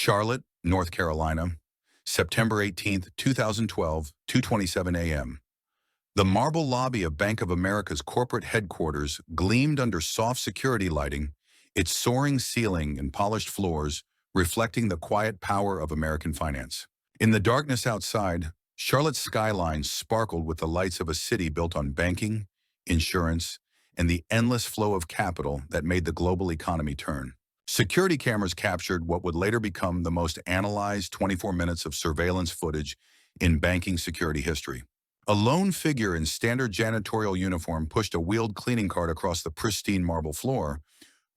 Charlotte, North Carolina, September 18th, 2012, 2:27 a.m. The marble lobby of Bank of America's corporate headquarters gleamed under soft security lighting, its soaring ceiling and polished floors reflecting the quiet power of American finance. In the darkness outside, Charlotte's skyline sparkled with the lights of a city built on banking, insurance, and the endless flow of capital that made the global economy turn. Security cameras captured what would later become the most analyzed 24 minutes of surveillance footage in banking security history. A lone figure in standard janitorial uniform pushed a wheeled cleaning cart across the pristine marble floor,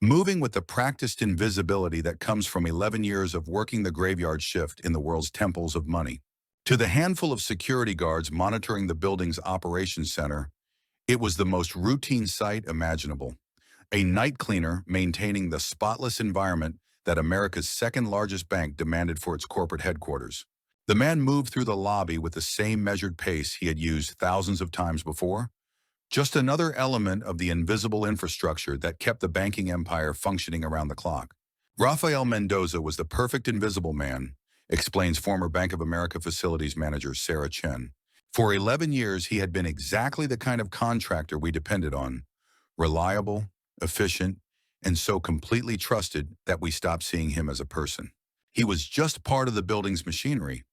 moving with the practiced invisibility that comes from 11 years of working the graveyard shift in the world's temples of money. To the handful of security guards monitoring the building's operations center, it was the most routine sight imaginable. A night cleaner maintaining the spotless environment that America's second-largest bank demanded for its corporate headquarters. The man moved through the lobby with the same measured pace he had used thousands of times before, just another element of the invisible infrastructure that kept the banking empire functioning around the clock. Rafael Mendoza was the perfect invisible man, explains former Bank of America facilities manager Sarah Chen. For 11 years, he had been exactly the kind of contractor we depended on, reliable, efficient, and so completely trusted that we stopped seeing him as a person. He was just part of the building's machinery.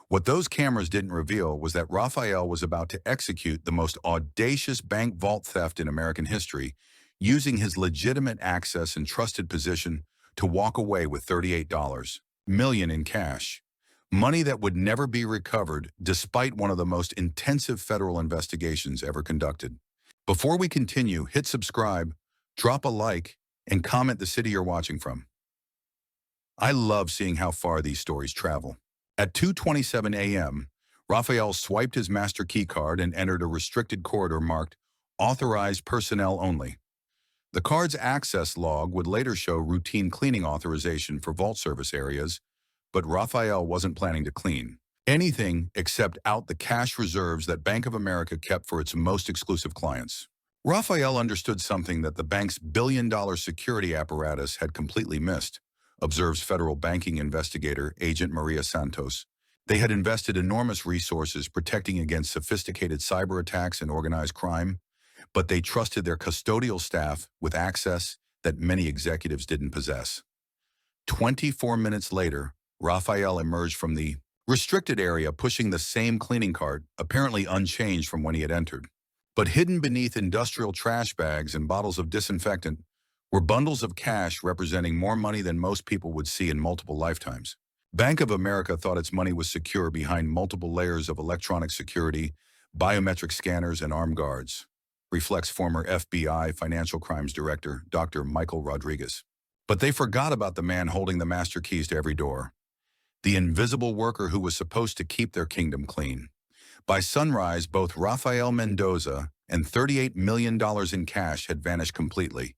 What those cameras didn't reveal was that Rafael was about to execute the most audacious bank vault theft in American history, using his legitimate access and trusted position to walk away with $38 million in cash, money that would never be recovered despite one of the most intensive federal investigations ever conducted. Before we continue, hit subscribe, drop a like, and comment the city you're watching from. I love seeing how far these stories travel. At 2:27 a.m., Rafael swiped his master key card and entered a restricted corridor marked Authorized Personnel Only. The card's access log would later show routine cleaning authorization for vault service areas, but Rafael wasn't planning to clean anything except out the cash reserves that Bank of America kept for its most exclusive clients. Rafael understood something that the bank's billion-dollar security apparatus had completely missed, observes federal banking investigator Agent Maria Santos. They had invested enormous resources protecting against sophisticated cyber attacks and organized crime, but they trusted their custodial staff with access that many executives didn't possess. 24 minutes later, Rafael emerged from the restricted area pushing the same cleaning cart, apparently unchanged from when he had entered. But hidden beneath industrial trash bags and bottles of disinfectant were bundles of cash representing more money than most people would see in multiple lifetimes. Bank of America thought its money was secure behind multiple layers of electronic security, biometric scanners, and armed guards, reflects former FBI Financial Crimes Director Dr. Michael Rodriguez. But they forgot about the man holding the master keys to every door, the invisible worker who was supposed to keep their kingdom clean. By sunrise, both Rafael Mendoza and $38 million in cash had vanished completely,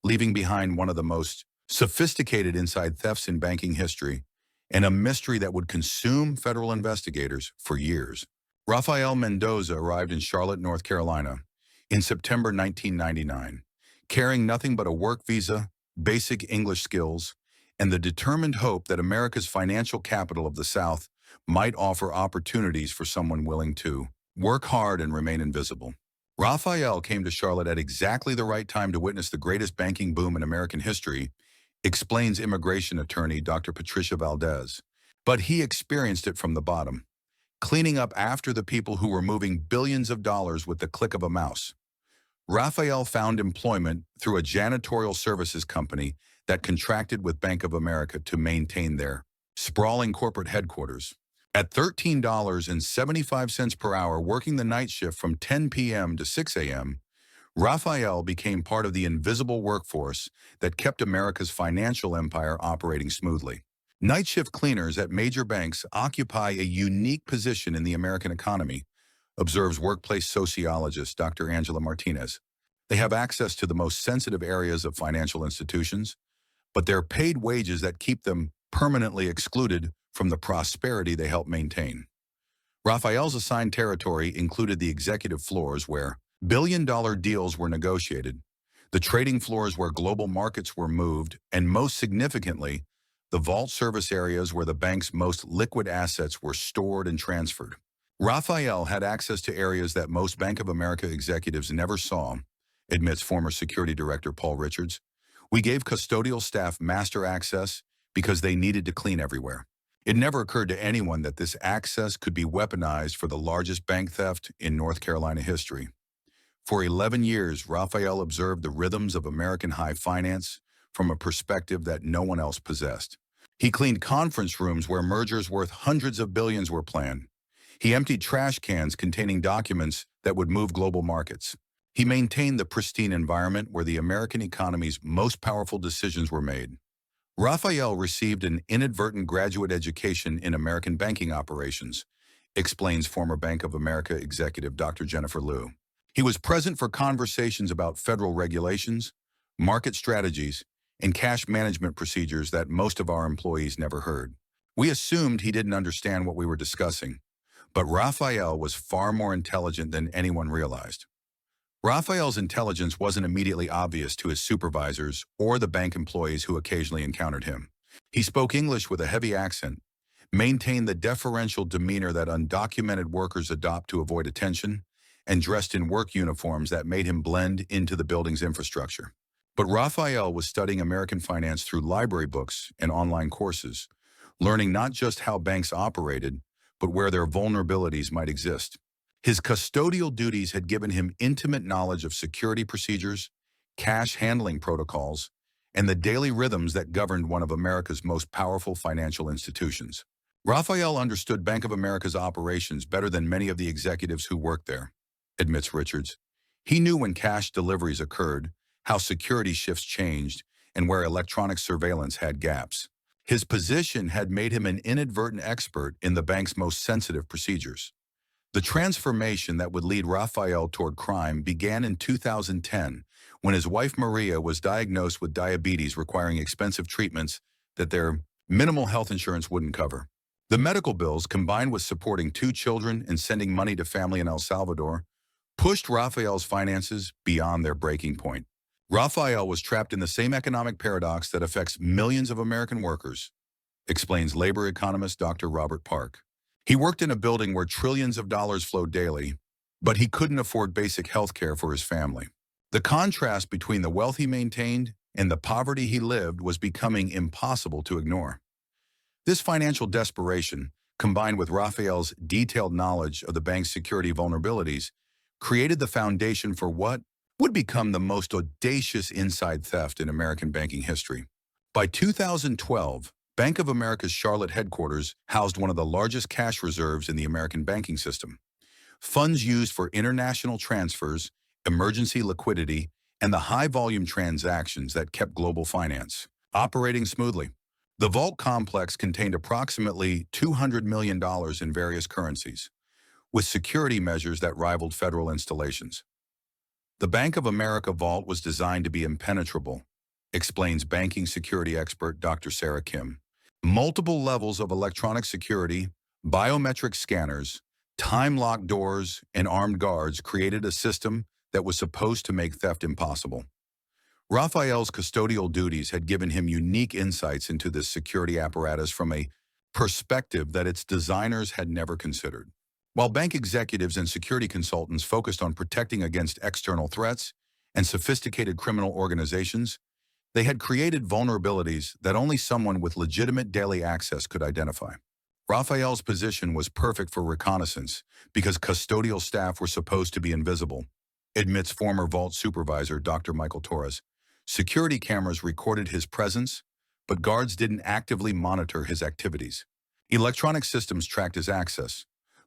leaving behind one of the most sophisticated inside thefts in banking history and a mystery that would consume federal investigators for years. Rafael Mendoza arrived in Charlotte, North Carolina in September 1999, carrying nothing but a work visa, basic English skills, and the determined hope that America's financial capital of the South might offer opportunities for someone willing to work hard and remain invisible. Rafael came to Charlotte at exactly the right time to witness the greatest banking boom in American history, explains immigration attorney Dr. Patricia Valdez. But he experienced it from the bottom, cleaning up after the people who were moving billions of dollars with the click of a mouse. Rafael found employment through a janitorial services company that contracted with Bank of America to maintain their sprawling corporate headquarters. At $13.75 per hour, working the night shift from 10 p.m. to 6 a.m., Rafael became part of the invisible workforce that kept America's financial empire operating smoothly. Night shift cleaners at major banks occupy a unique position in the American economy, observes workplace sociologist Dr. Angela Martinez. They have access to the most sensitive areas of financial institutions, but they're paid wages that keep them permanently excluded from the prosperity they help maintain. Rafael's assigned territory included the executive floors where billion-dollar deals were negotiated, the trading floors where global markets were moved, and most significantly, the vault service areas where the bank's most liquid assets were stored and transferred. Raphael had access to areas that most Bank of America executives never saw, admits former security director Paul Richards. We gave custodial staff master access because they needed to clean everywhere. It never occurred to anyone that this access could be weaponized for the largest bank theft in North Carolina history. For 11 years, Raphael observed the rhythms of American high finance from a perspective that no one else possessed. He cleaned conference rooms where mergers worth hundreds of billions were planned. He emptied trash cans containing documents that would move global markets. He maintained the pristine environment where the American economy's most powerful decisions were made. Raphael received an inadvertent graduate education in American banking operations, explains former Bank of America executive Dr. Jennifer Liu. He was present for conversations about federal regulations, market strategies, and cash management procedures that most of our employees never heard. We assumed he didn't understand what we were discussing, but Raphael was far more intelligent than anyone realized. Raphael's intelligence wasn't immediately obvious to his supervisors or the bank employees who occasionally encountered him. He spoke English with a heavy accent, maintained the deferential demeanor that undocumented workers adopt to avoid attention, and dressed in work uniforms that made him blend into the building's infrastructure. But Raphael was studying American finance through library books and online courses, learning not just how banks operated, but where their vulnerabilities might exist. His custodial duties had given him intimate knowledge of security procedures, cash handling protocols, and the daily rhythms that governed one of America's most powerful financial institutions. Raphael understood Bank of America's operations better than many of the executives who worked there, admits Richards. He knew when cash deliveries occurred, how security shifts changed, and where electronic surveillance had gaps. His position had made him an inadvertent expert in the bank's most sensitive procedures. The transformation that would lead Raphael toward crime began in 2010, when his wife Maria was diagnosed with diabetes requiring expensive treatments that their minimal health insurance wouldn't cover. The medical bills, combined with supporting 2 children and sending money to family in El Salvador, pushed Raphael's finances beyond their breaking point. Raphael was trapped in the same economic paradox that affects millions of American workers, explains labor economist Dr. Robert Park. He worked in a building where trillions of dollars flowed daily, but he couldn't afford basic health care for his family. The contrast between the wealth he maintained and the poverty he lived was becoming impossible to ignore. This financial desperation, combined with Raphael's detailed knowledge of the bank's security vulnerabilities, created the foundation for what would become the most audacious inside theft in American banking history. By 2012, Bank of America's Charlotte headquarters housed one of the largest cash reserves in the American banking system. Funds used for international transfers, emergency liquidity, and the high-volume transactions that kept global finance operating smoothly. The vault complex contained approximately $200 million in various currencies, with security measures that rivaled federal installations. The Bank of America vault was designed to be impenetrable, explains banking security expert Dr. Sarah Kim. Multiple levels of electronic security, biometric scanners, time-locked doors, and armed guards created a system that was supposed to make theft impossible. Raphael's custodial duties had given him unique insights into this security apparatus from a perspective that its designers had never considered. While bank executives and security consultants focused on protecting against external threats and sophisticated criminal organizations, they had created vulnerabilities that only someone with legitimate daily access could identify. Raphael's position was perfect for reconnaissance because custodial staff were supposed to be invisible, admits former vault supervisor Dr. Michael Torres. Security cameras recorded his presence, but guards didn't actively monitor his activities. Electronic systems tracked his access,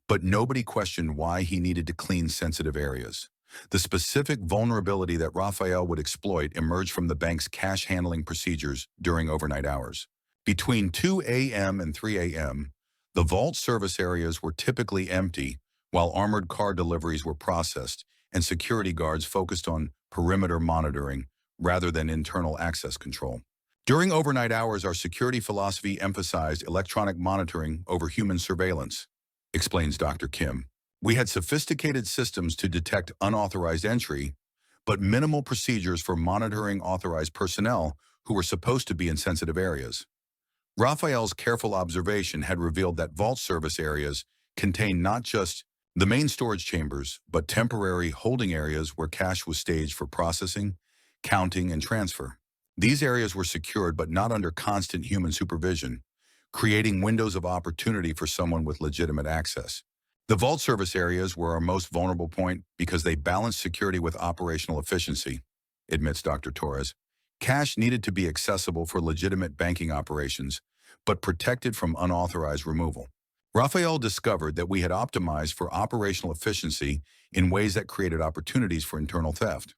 but nobody questioned why he needed to clean sensitive areas. The specific vulnerability that Raphael would exploit emerged from the bank's cash handling procedures during overnight hours. Between 2 a.m. and 3 a.m., the vault service areas were typically empty while armored car deliveries were processed and security guards focused on perimeter monitoring rather than internal access control. During overnight hours, our security philosophy emphasized electronic monitoring over human surveillance, explains Dr. Kim. We had sophisticated systems to detect unauthorized entry, but minimal procedures for monitoring authorized personnel who were supposed to be in sensitive areas. Raphael's careful observation had revealed that vault service areas contained not just the main storage chambers, but temporary holding areas where cash was staged for processing, counting, and transfer. These areas were secured but not under constant human supervision, creating windows of opportunity for someone with legitimate access. The vault service areas were our most vulnerable point because they balanced security with operational efficiency, admits Dr. Torres. Cash needed to be accessible for legitimate banking operations, but protected from unauthorized removal. Raphael discovered that we had optimized for operational efficiency in ways that created opportunities for internal theft.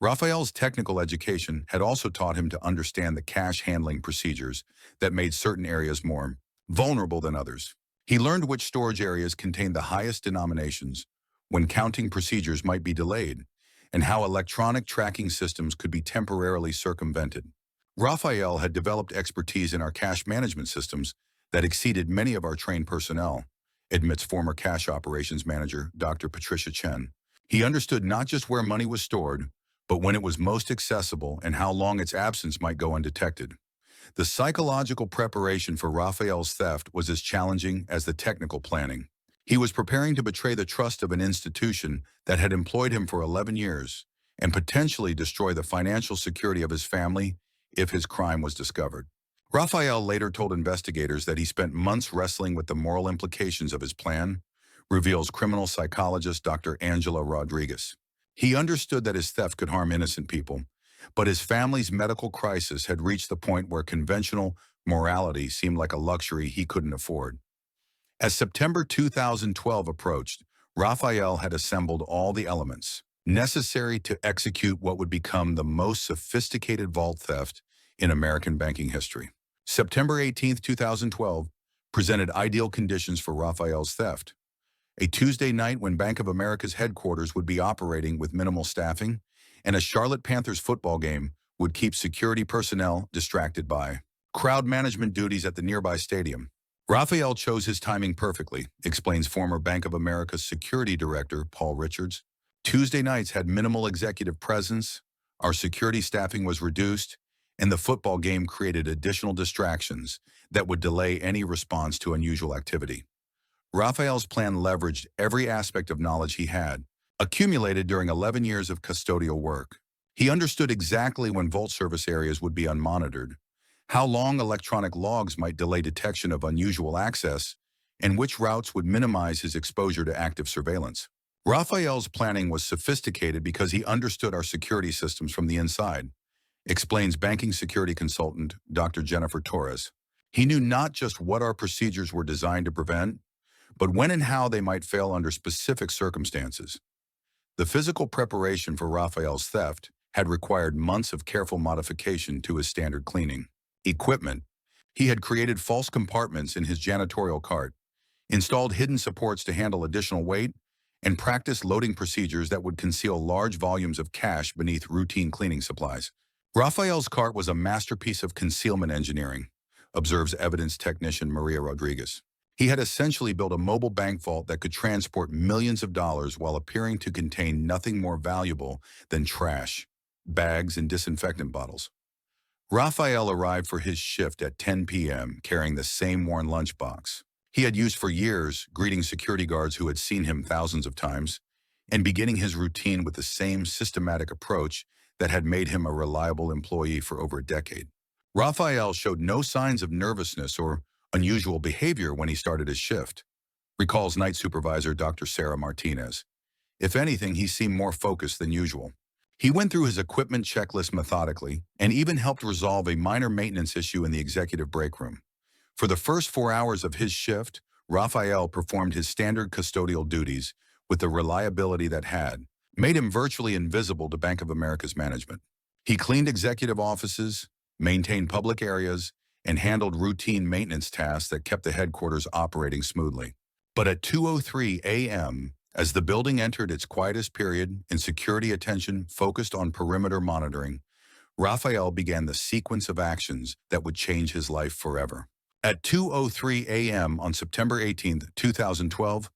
Raphael's technical education had also taught him to understand the cash handling procedures that made certain areas more vulnerable than others. He learned which storage areas contained the highest denominations, when counting procedures might be delayed, and how electronic tracking systems could be temporarily circumvented. Raphael had developed expertise in our cash management systems that exceeded many of our trained personnel, admits former cash operations manager Dr. Patricia Chen. He understood not just where money was stored, but when it was most accessible and how long its absence might go undetected. The psychological preparation for Raphael's theft was as challenging as the technical planning. He was preparing to betray the trust of an institution that had employed him for 11 years and potentially destroy the financial security of his family if his crime was discovered. Raphael later told investigators that he spent months wrestling with the moral implications of his plan, reveals criminal psychologist Dr. Angela Rodriguez. He understood that his theft could harm innocent people, but his family's medical crisis had reached the point where conventional morality seemed like a luxury he couldn't afford. As September 2012 approached, Raphael had assembled all the elements necessary to execute what would become the most sophisticated vault theft in American banking history. September 18, 2012, presented ideal conditions for Raphael's theft. A Tuesday night when Bank of America's headquarters would be operating with minimal staffing, and a Charlotte Panthers football game would keep security personnel distracted by crowd management duties at the nearby stadium. Raphael chose his timing perfectly, explains former Bank of America's security director Paul Richards. Tuesday nights had minimal executive presence, our security staffing was reduced, and the football game created additional distractions that would delay any response to unusual activity. Raphael's plan leveraged every aspect of knowledge he had, accumulated during 11 years of custodial work. He understood exactly when vault service areas would be unmonitored, how long electronic logs might delay detection of unusual access, and which routes would minimize his exposure to active surveillance. Raphael's planning was sophisticated because he understood our security systems from the inside, explains banking security consultant Dr. Jennifer Torres. He knew not just what our procedures were designed to prevent, but when and how they might fail under specific circumstances. The physical preparation for Raphael's theft had required months of careful modification to his standard cleaning equipment. He had created false compartments in his janitorial cart, installed hidden supports to handle additional weight, and practiced loading procedures that would conceal large volumes of cash beneath routine cleaning supplies. Raphael's cart was a masterpiece of concealment engineering, observes evidence technician Maria Rodriguez. He had essentially built a mobile bank vault that could transport millions of dollars while appearing to contain nothing more valuable than trash, bags, and disinfectant bottles. Raphael arrived for his shift at 10 p.m. carrying the same worn lunchbox he had used for years, greeting security guards who had seen him thousands of times, and beginning his routine with the same systematic approach that had made him a reliable employee for over a decade. Raphael showed no signs of nervousness or unusual behavior when he started his shift, recalls night supervisor Dr. Sarah Martinez. If anything, he seemed more focused than usual. He went through his equipment checklist methodically and even helped resolve a minor maintenance issue in the executive break room. For the first 4 hours of his shift, Raphael performed his standard custodial duties with the reliability that had made him virtually invisible to Bank of America's management. He cleaned executive offices, maintained public areas, and handled routine maintenance tasks that kept the headquarters operating smoothly. But at 2:03 a.m., as the building entered its quietest period and security attention focused on perimeter monitoring, Raphael began the sequence of actions that would change his life forever. At 2:03 a.m. on September 18, 2012,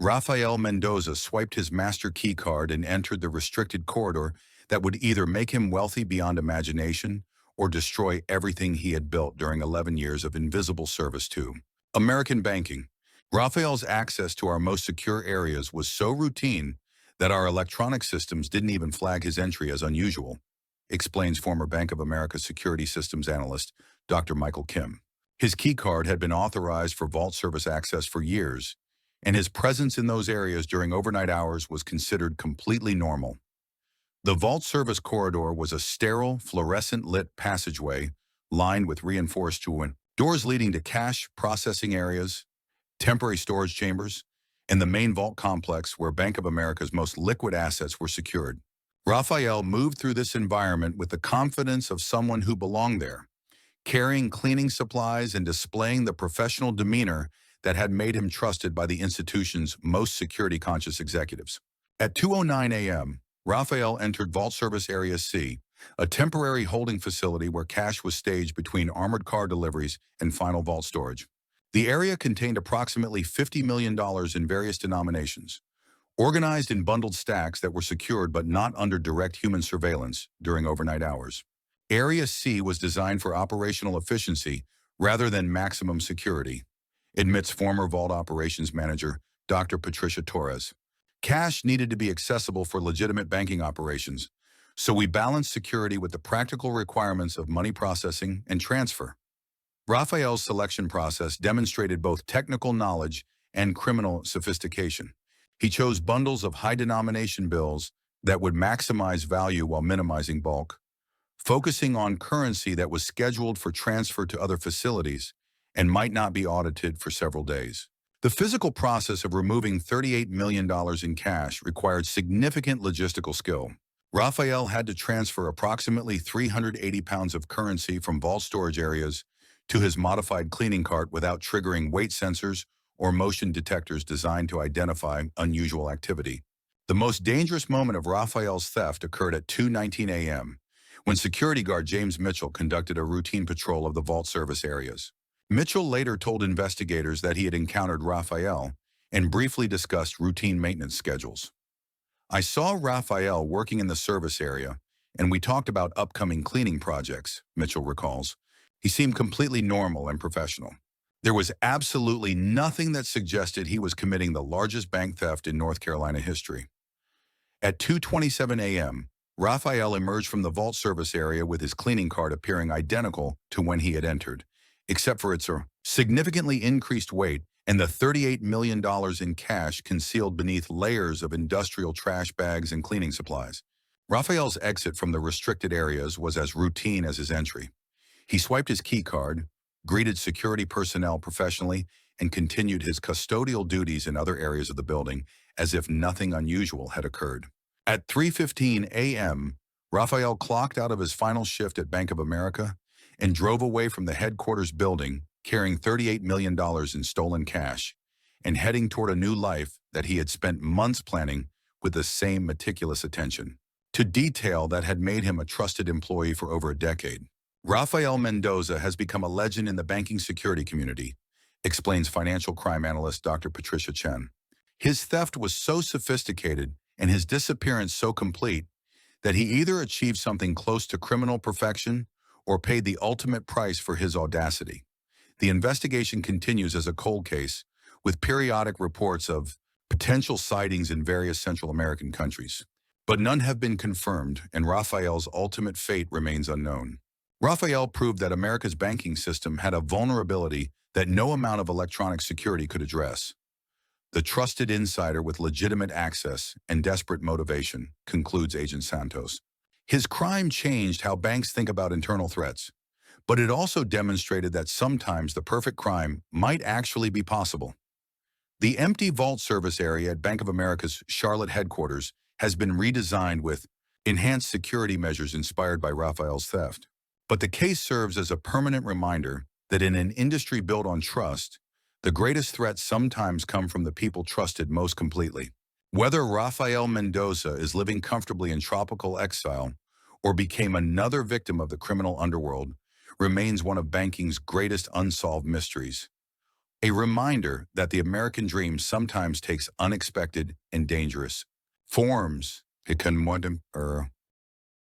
Raphael Mendoza swiped his master key card and entered the restricted corridor that would either make him wealthy beyond imagination or destroy everything he had built during 11 years of invisible service to American banking. Raphael's access to our most secure areas was so routine that our electronic systems didn't even flag his entry as unusual, explains former Bank of America security systems analyst Dr. Michael Kim. His keycard had been authorized for vault service access for years, and his presence in those areas during overnight hours was considered completely normal. The vault service corridor was a sterile, fluorescent-lit passageway lined with reinforced doors leading to cash processing areas, temporary storage chambers, and the main vault complex where Bank of America's most liquid assets were secured. Raphael moved through this environment with the confidence of someone who belonged there, carrying cleaning supplies and displaying the professional demeanor that had made him trusted by the institution's most security-conscious executives. At 2:09 a.m., Raphael entered Vault Service Area C, a temporary holding facility where cash was staged between armored car deliveries and final vault storage. The area contained approximately $50 million in various denominations, organized in bundled stacks that were secured but not under direct human surveillance during overnight hours. Area C was designed for operational efficiency rather than maximum security, admits former Vault Operations Manager Dr. Patricia Torres. Cash needed to be accessible for legitimate banking operations, so we balanced security with the practical requirements of money processing and transfer. Raphael's selection process demonstrated both technical knowledge and criminal sophistication. He chose bundles of high-denomination bills that would maximize value while minimizing bulk, focusing on currency that was scheduled for transfer to other facilities and might not be audited for several days. The physical process of removing $38 million in cash required significant logistical skill. Raphael had to transfer approximately 380 pounds of currency from vault storage areas to his modified cleaning cart without triggering weight sensors or motion detectors designed to identify unusual activity. The most dangerous moment of Raphael's theft occurred at 2:19 a.m., when security guard James Mitchell conducted a routine patrol of the vault service areas. Mitchell later told investigators that he had encountered Raphael and briefly discussed routine maintenance schedules. "I saw Raphael working in the service area, and we talked about upcoming cleaning projects," Mitchell recalls. "He seemed completely normal and professional. There was absolutely nothing that suggested he was committing the largest bank theft in North Carolina history." At 2:27 a.m., Raphael emerged from the vault service area with his cleaning cart appearing identical to when he had entered, except for its significantly increased weight and the $38 million in cash concealed beneath layers of industrial trash bags and cleaning supplies. Raphael's exit from the restricted areas was as routine as his entry. He swiped his key card, greeted security personnel professionally, and continued his custodial duties in other areas of the building as if nothing unusual had occurred. At 3:15 a.m., Raphael clocked out of his final shift at Bank of America and drove away from the headquarters building carrying $38 million in stolen cash and heading toward a new life that he had spent months planning with the same meticulous attention to detail that had made him a trusted employee for over a decade. Rafael Mendoza has become a legend in the banking security community, explains financial crime analyst Dr. Patricia Chen. His theft was so sophisticated and his disappearance so complete that he either achieved something close to criminal perfection or paid the ultimate price for his audacity. The investigation continues as a cold case, with periodic reports of potential sightings in various Central American countries. But none have been confirmed, and Raphael's ultimate fate remains unknown. Raphael proved that America's banking system had a vulnerability that no amount of electronic security could address. The trusted insider with legitimate access and desperate motivation, concludes Agent Santos. His crime changed how banks think about internal threats, but it also demonstrated that sometimes the perfect crime might actually be possible. The empty vault service area at Bank of America's Charlotte headquarters has been redesigned with enhanced security measures inspired by Raphael's theft. But the case serves as a permanent reminder that in an industry built on trust, the greatest threats sometimes come from the people trusted most completely. Whether Rafael Mendoza is living comfortably in tropical exile or became another victim of the criminal underworld remains one of banking's greatest unsolved mysteries. A reminder that the American dream sometimes takes unexpected and dangerous forms. It can